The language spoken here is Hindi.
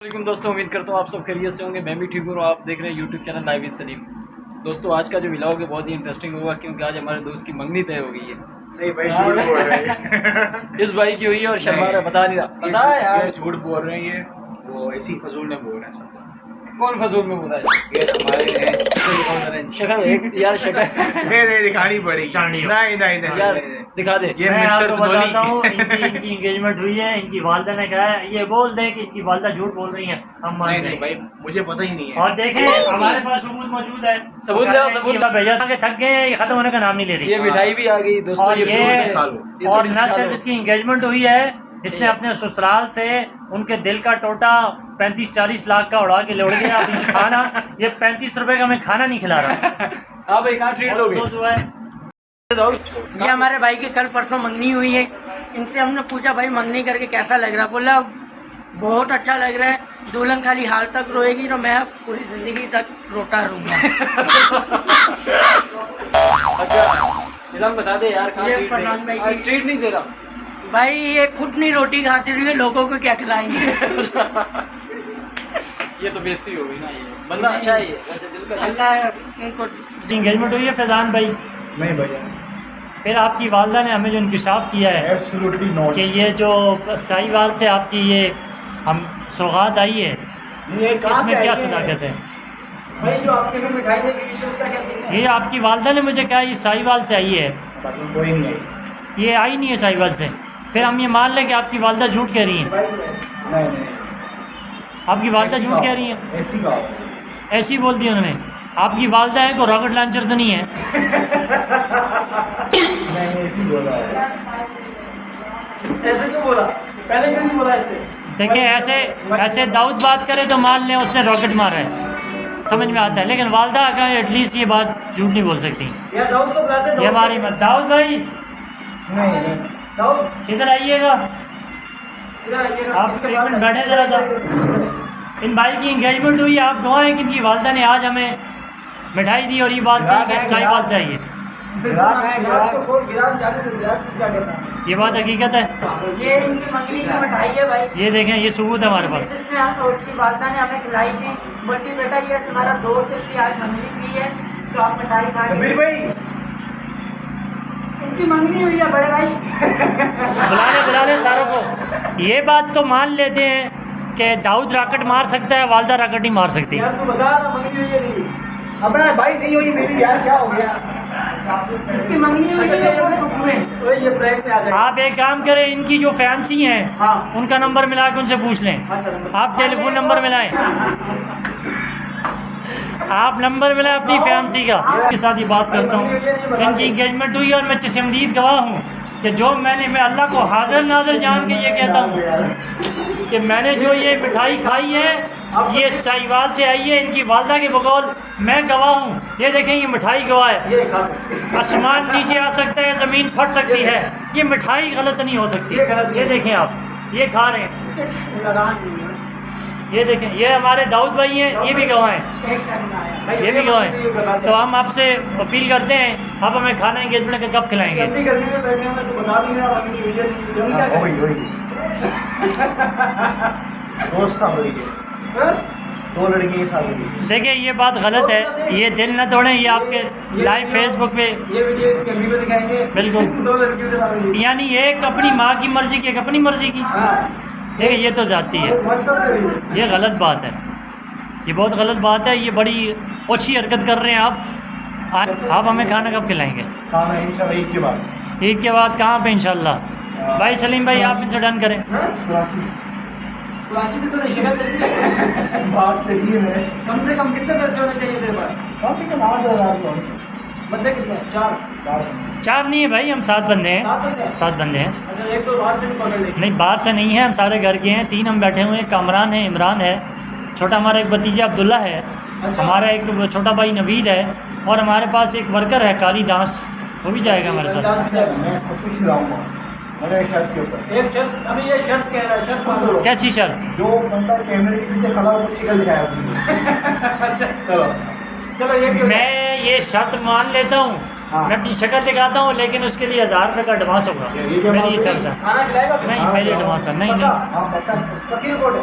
वालेकुम दोस्तों, उम्मीद करता हूँ आप सब खैरियत से होंगे। मैं भी ठीक हूँ। आप देख रहे हैं YouTube channel live with Salim. दोस्तों आज का जो व्लॉग है बहुत ही इंटरेस्टिंग होगा क्योंकि आज हमारे दोस्त की मंगनी तय हो गई है। नहीं भाई झूठ बोल रहे हैं। इस भाई की हुई है और शर्मा रहा, बता नहीं रहा। पता है यार झूठ बोल रहे हैं, ये वो ऐसी फजूल में बोल रहे हैं सब। कौन फजूल में बोला है? ये हमारे शक्ल एक यार शक्ल नहीं दिखानी पड़ेगी। नहीं यार दिखा दे। ये मैं मिक्सर आपको तो बताता हूँ, नहीं। इनकी एंगेजमेंट हुई है। इनकी वालदा ने कहा है ये बोल दें कि इनकी वालदा झूठ बोल रही हैं, हम मान नहीं लें। भाई मुझे पता ही नहीं है। और देखें हमारे पास सबूत मौजूद है। सबूत लाओ, सबूत लाओ। भेजा था कि थक गए हैं, ये खत्म होने का नाम नहीं ले रही। ये मिठाई भी आ गई दोस्तों। और ये खा और न सिर्फ इसकी एंगेजमेंट हुई है, इसने अपने ससुराल से उनके दिल का टोटा 35-40 लाख का उड़ा के लौट गया। अब ये खाना, ये 35 रुपए का मैं खाना नहीं खिला रहा। हाँ भाई कहाँ ट्रीट दोगे? अफसोस हुआ है। ये हमारे भाई की कल परसों मंगनी हुई है। इनसे हमने पूछा भाई मंगनी करके कैसा लग रहा, बोला बहुत अच्छा लग रहा है, दुल्हन खाली हाल तक रोएगी तो मैं पूरी जिंदगी तक रोता रहूंगा। अच्छा बता दे यार, कहाँ ये ट्रीट प्रधान भाई नहीं? की- ट्रीट नहीं दे रहा भाई ये खुद नहीं रोटी खाती रही है, लोगों को क्या खिलाएंगे। ये तो बेइज्जती हो गई ना। ये बंदा अच्छा है, ये वैसे दिल का अल्लाह उनको एंगेजमेंट हुई है फैजान भाई। नहीं भैया फिर आपकी वालदा ने हमें जो इंकशाफ किया है एब्सोल्युटली नॉट। कि ये जो साहिवाल से आपकी ये हम सौगात आई है, ये इसमें क्या सदाकत है? भाई जो आपके में मिठाई दे दी उसका क्या सीन है? ये आपकी वालदा ने मुझे कहा ये साहिवाल से आई है। कोई नहीं है। ये आई नहीं है साहिवाल से। फिर हम ये मान लें कि आपकी वालदा झूठ कह रही हैं। नहीं आपकी वालदा झूठ कह रही हैं, ऐसी का ऐसी बोल दी उन्होंने। आपकी वालदा है को रॉकेट लॉन्चर तो नहीं है? नहीं ऐसी बोला है। ऐसे क्यों बोला? पहले क्यों नहीं बोला ऐसे? देखिए ऐसे दाऊद बात करे तो मान लें उसने रॉकेट मारा है, समझ में आता है। लेकिन वालदा का एटलीस्ट ये बात झूठ नहीं बोल सकती। यार दाऊद को बुलाते हैं, ये हमारी मत। दाऊद भाई नहीं दाऊद इधर आइएगा, इधर आइएगा। आप इसके एक पास मिनट बैठे जरा सा। इन भाई की एंगेजमेंट हुई, आप गवाएं कि इनकी वालदा ने आज हमें मिठाई दी और ये बात की कि साहिवाल से आई है। ग्राहक है, ग्राहक। तो खोल, गिराज जाने दो, गिराज क्या कहता है? ये बात हकीकत है। ये इनकी मंगनी की मिठाई है भाई। ये देखें, ये सबूत है हमारे पास। इसने उसकी वालदा ने हमें खिलाई थी, बोलती बेटा ये तुम्हारा दोस्त है, इसकी आज मंगनी की है तो आप मिठाई खाएंगे। कबीर भाई इनकी मंगनी हुई है बड़े भाई। बुला ले सारों को। ये बात तो मान लेते हैं कि दाऊद रॉकेट मार सकता है, वालदा रॉकेट नहीं मार सकती। यार तू बता ना मंगनी हुई है नहीं? अपना भाई नहीं हुई मेरी यार, क्या हो गया? इसकी मंगनी हुई है ये प्रैंक में आ जाएगा। आप एक काम करें, इनकी जो फैंसी हैं हाँ। उनका नंबर मिला के उनसे पूछ लें। अच्छा, आप टेलीफोन नंबर मिलाएं, आप नंबर मिलाएं अपनी फैंसी का। इसके साथ ही बात करता हूँ। इनकी इंगेजमेंट हुई और मैं चशमदीद गवाह हूँ कि जो मैं अल्लाह को हाजिर नाजिर जान के ये कहता हूँ कि मैंने जो ये मिठाई खाई है ये साहिवाल से आई है। इनकी वालदा के बकौल मैं गवाह हूँ। ये देखें, ये मिठाई गवाह है। आसमान नीचे आ सकता है, ज़मीन फट सकती है, ये मिठाई गलत नहीं हो सकती। ये देखें आप, ये खा रहे हैं। ये देखें, ये हमारे दाऊद भाई हैं, ये भी गवाह हैं, ये भी गवाह हैं। तो हम आपसे अपील करते हैं, आप हमें खाना एंगेजमेंट का कब खिलाएंगे? दोस्त साल हुई है, 2 लड़की साल हुई। देखिए ये बात गलत है, ये दिल न तोड़ें। ये आपके लाइव फेसबुक पे ये वीडियो इसके अभी में दिखाएंगे। बिल्कुल। 2 लड़कियों के साथ हुई। यानी एक अपनी माँ की मर्जी की, एक अपनी मर्जी की। देखिए ये तो जाती है, ये गलत बात है, ये बहुत गलत बात है। ये बड़ी अच्छी हरकत कर रहे हैं आप हमें खाना कब खिलाएंगे? खाना इंशाल्लाह ईद के बाद। ईद के बाद कहाँ पे इंशाल्लाह? भाई सलीम भाई आप इनसे डन करें। बात देखी है मैंने। कम से कम कितने पैसे होने चाहिए तेरे पास? कम से कम 8,000 बंदे कितने? 4 4 नहीं है भाई, हम 7 बंदे हैं। 7 बंदे? 7 बंदे हैं। अच्छा, एक तो बाहर से भी पकड़ लेंगे। नहीं बाहर से नहीं है, हम सारे घर के हैं। 3 हम बैठे हुए हैं। कामरान है, इमरान है, छोटा हमारा एक भतीजा अब्दुल्ला है, अच्छा। हमारा एक छोटा भाई नवीद है, और हमारे पास एक वर्कर है काली दास, वो भी जाएगा हमारे साथ। मैं सब कुछ खिलाऊंगा मेरे शर्ट के ऊपर। एक शर्त, अभी ये शर्त कह रहा है, शर्त मान लो। कैसी शर्त? जो बंदा कैमरे के पीछे खड़ा हो वो शिकल दिखाया अपनी। अच्छा चलो चलो ये भी हो जाए। मैं ये शर्त मान लेता हूँ, हाँ। मैं अपनी शक्ल दिखाता हूँ, लेकिन उसके लिए 1000 रुपये का एडवांस होगा। ये क्या मेरी ये बात शर्त है। खाना खिलाएगा? नहीं पहले एडवांस है। नहीं नहीं हाँ पक्का पक्की रिपोर्ट है।